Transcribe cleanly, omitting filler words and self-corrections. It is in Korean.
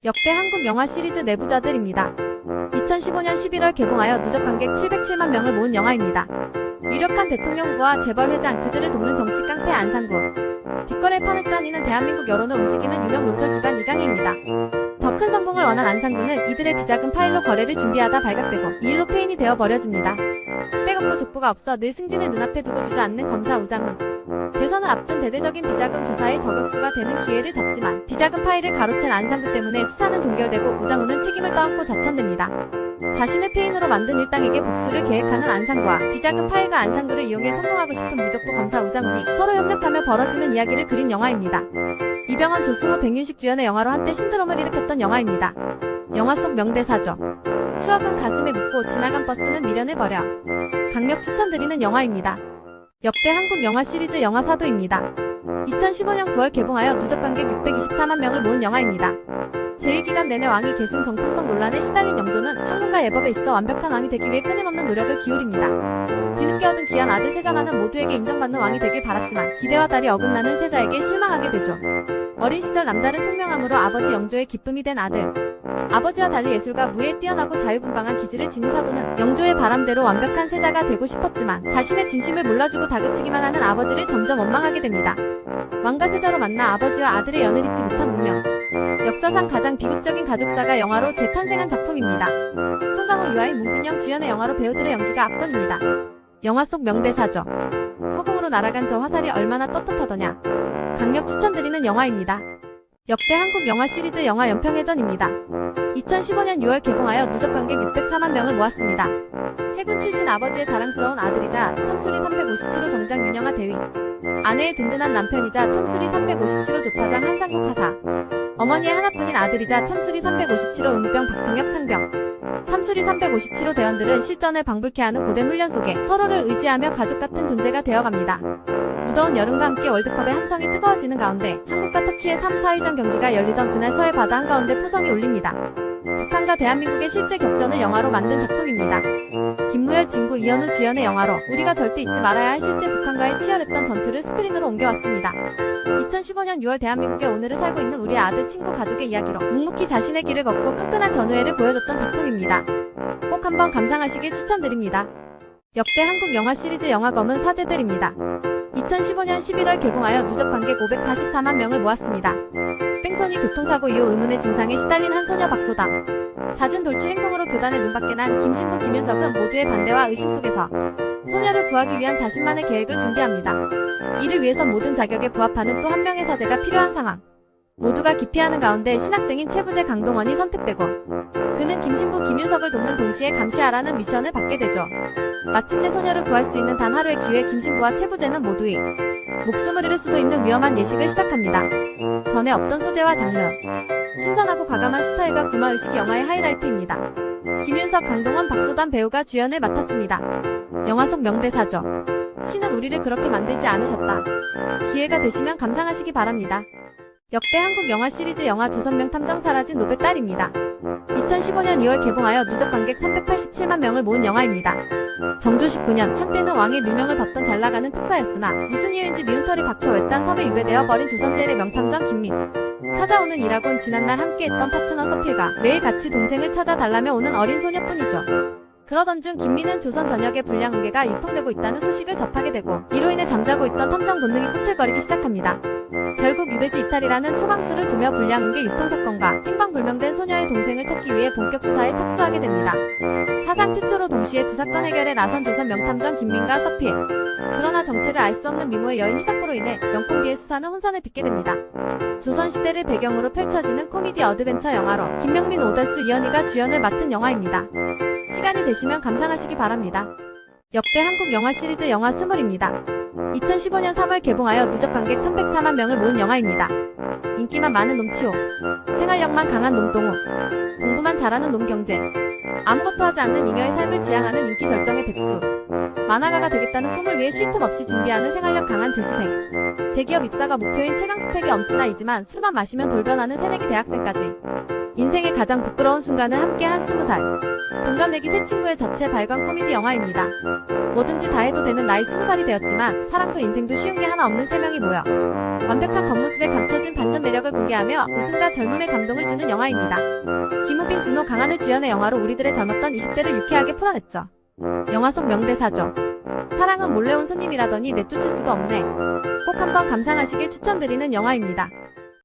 역대 한국 영화 시리즈 내부자들입니다. 2015년 11월 개봉하여 누적 관객 707만 명을 모은 영화입니다. 유력한 대통령 후보와 재벌 회장, 그들을 돕는 정치 깡패 안상구, 뒷거래 판을 짜니는 대한민국 여론을 움직이는 유명 논설 주간 이강희입니다. 더 큰 성공을 원한 안상구는 이들의 비자금 파일로 거래를 준비하다 발각되고 이 일로 페인이 되어 버려집니다. 백업고 족보가 없어 늘 승진을 눈앞에 두고 주저앉는 검사 우장훈. 대선을 앞둔 대대적인 비자금 조사의 저격수가 되는 기회를 잡지만 비자금 파일을 가로챈 안상구 때문에 수사는 종결되고 우장훈은 책임을 떠안고 자천됩니다. 자신을 페인으로 만든 일당에게 복수를 계획하는 안상구와 비자금 파일과 안상구를 이용해 성공하고 싶은 무적보 검사 우장훈이 서로 협력하며 벌어지는 이야기를 그린 영화입니다. 이병헌, 조승우, 백윤식 주연의 영화로 한때 신드롬을 일으켰던 영화입니다. 영화 속 명대사죠. 추억은 가슴에 묻고 지나간 버스는 미련을 버려. 강력 추천드리는 영화입니다. 역대 한국 영화 시리즈 영화 사도입니다. 2015년 9월 개봉하여 누적 관객 624만 명을 모은 영화입니다. 제1기간 내내 왕위 계승 정통성 논란에 시달린 영조는 학문가 예법에 있어 완벽한 왕이 되기 위해 끊임없는 노력을 기울입니다. 뒤늦게 얻은 귀한 아들 세자만은 모두에게 인정받는 왕이 되길 바랐지만 기대와 달리 어긋나는 세자에게 실망하게 되죠. 어린 시절 남다른 총명함으로 아버지 영조의 기쁨이 된 아들. 아버지와 달리 예술과 무예에 뛰어나고 자유분방한 기질을 지닌 사도는 영조의 바람대로 완벽한 세자가 되고 싶었지만 자신의 진심을 몰라주고 다그치기만 하는 아버지를 점점 원망하게 됩니다. 왕과 세자로 만나 아버지와 아들의 연을 잊지 못한 운명. 역사상 가장 비극적인 가족사가 영화로 재탄생한 작품입니다. 송강호, 유아인, 문근영 주연의 영화로 배우들의 연기가 압권입니다. 영화 속 명대사죠. 허공으로 날아간 저 화살이 얼마나 떳떳하더냐. 강력 추천드리는 영화입니다. 역대 한국 영화 시리즈 영화 연평해전입니다. 2015년 6월 개봉하여 누적 관객 604만 명을 모았습니다. 해군 출신 아버지의 자랑스러운 아들이자 참수리 357호 정장 윤영아 대위, 아내의 든든한 남편이자 참수리 357호 조타장 한상국 하사, 어머니의 하나뿐인 아들이자 참수리 357호 응병 박동혁 상병, 참수리 357호 대원들은 실전을 방불케 하는 고된 훈련 속에 서로를 의지하며 가족같은 존재가 되어갑니다. 무더운 여름과 함께 월드컵의 함성이 뜨거워지는 가운데 한국과 터키의 3, 4위전 경기가 열리던 그날 서해 바다 한가운데 포성이 울립니다. 북한과 대한민국의 실제 격전을 영화로 만든 작품입니다. 김무열, 진구, 이현우 주연의 영화로 우리가 절대 잊지 말아야 할 실제 북한과의 치열했던 전투를 스크린으로 옮겨왔습니다. 2015년 6월 대한민국의 오늘을 살고 있는 우리의 아들, 친구, 가족의 이야기로 묵묵히 자신의 길을 걷고 끈끈한 전우애를 보여줬던 작품입니다. 꼭 한번 감상하시길 추천드립니다. 역대 한국 영화 시리즈 영화 검은 사제들입니다. 2015년 11월 개봉하여 누적 관객 544만 명을 모았습니다. 뺑소니, 교통사고 이후 의문의 증상에 시달린 한 소녀 박소담, 잦은 돌출 행동으로 교단의 눈밖에 난 김신부, 김윤석은 모두의 반대와 의식 속에서 소녀를 구하기 위한 자신만의 계획을 준비합니다. 이를 위해선 모든 자격에 부합하는 또 한 명의 사제가 필요한 상황. 모두가 기피하는 가운데 신학생인 최부재 강동원이 선택되고 그는 김신부, 김윤석을 돕는 동시에 감시하라는 미션을 받게 되죠. 마침내 소녀를 구할 수 있는 단 하루의 기회, 김신부와 최부재는 모두의 목숨을 잃을 수도 있는 위험한 예식을 시작합니다. 전에 없던 소재와 장르, 신선하고 과감한 스타일과 구마의식이 영화의 하이라이트입니다. 김윤석, 강동원, 박소담 배우가 주연을 맡았습니다. 영화 속 명대사죠. 신은 우리를 그렇게 만들지 않으셨다. 기회가 되시면 감상하시기 바랍니다. 역대 한국 영화 시리즈 영화 조선명 탐정 사라진 노베 딸입니다. 2015년 2월 개봉하여 누적 관객 387만 명을 모은 영화입니다. 정조 19년, 한때는 왕의 밀명을 받던 잘나가는 특사였으나 무슨 이유인지 미운 털이 박혀 외딴 섬에 유배되어 버린 조선제일의 명탐정 김민. 찾아오는 일하곤 지난날 함께했던 파트너 서필과 매일 같이 동생을 찾아달라며 오는 어린 소녀뿐이죠. 그러던 중 김민은 조선 전역에 불량 은계가 유통되고 있다는 소식을 접하게 되고 이로 인해 잠자고 있던 탐정 본능이 꿈틀거리기 시작합니다. 결국 유배지 이탈이라는 초강수를 두며 불량 은계 유통 사건과 행방불명된 소녀의 동생을 찾기 위해 본격 수사에 착수하게 됩니다. 사상 최초로 동시에 두 사건 해결에 나선 조선 명탐정 김민과 서필. 그러나 정체를 알 수 없는 미모의 여인 희사코로 인해 명콤비의 수사는 혼선을 빚게 됩니다. 조선시대를 배경으로 펼쳐지는 코미디 어드벤처 영화로 김명민, 오달수, 이현희가 주연을 맡은 영화입니다. 시간이 되시면 감상하시기 바랍니다. 역대 한국 영화 시리즈 영화 스물입니다. 2015년 3월 개봉하여 누적 관객 304만 명을 모은 영화입니다. 인기만 많은 놈치호, 생활력만 강한 놈동우, 공부만 잘하는 놈경재, 아무것도 하지 않는 잉여의 삶을 지향하는 인기 절정의 백수, 만화가가 되겠다는 꿈을 위해 쉴 틈 없이 준비하는 생활력 강한 재수생, 대기업 입사가 목표인 최강 스펙의 엄친아이지만 술만 마시면 돌변하는 새내기 대학생까지 인생의 가장 부끄러운 순간을 함께한 20살 동갑내기 새 친구의 자체 발광 코미디 영화입니다. 뭐든지 다 해도 되는 나이 20살이 되었지만 사랑도 인생도 쉬운 게 하나 없는 세 명이 모여 완벽한 겉모습에 감춰진 반전 매력을 공개하며 웃음과 젊음의 감동을 주는 영화입니다. 김우빈, 준호, 강한을 주연의 영화로 우리들의 젊었던 20대를 유쾌하게 풀어냈죠. 영화 속 명대사죠. 사랑은 몰래 온 손님이라더니 내쫓을 수도 없네. 꼭 한번 감상하시길 추천드리는 영화입니다.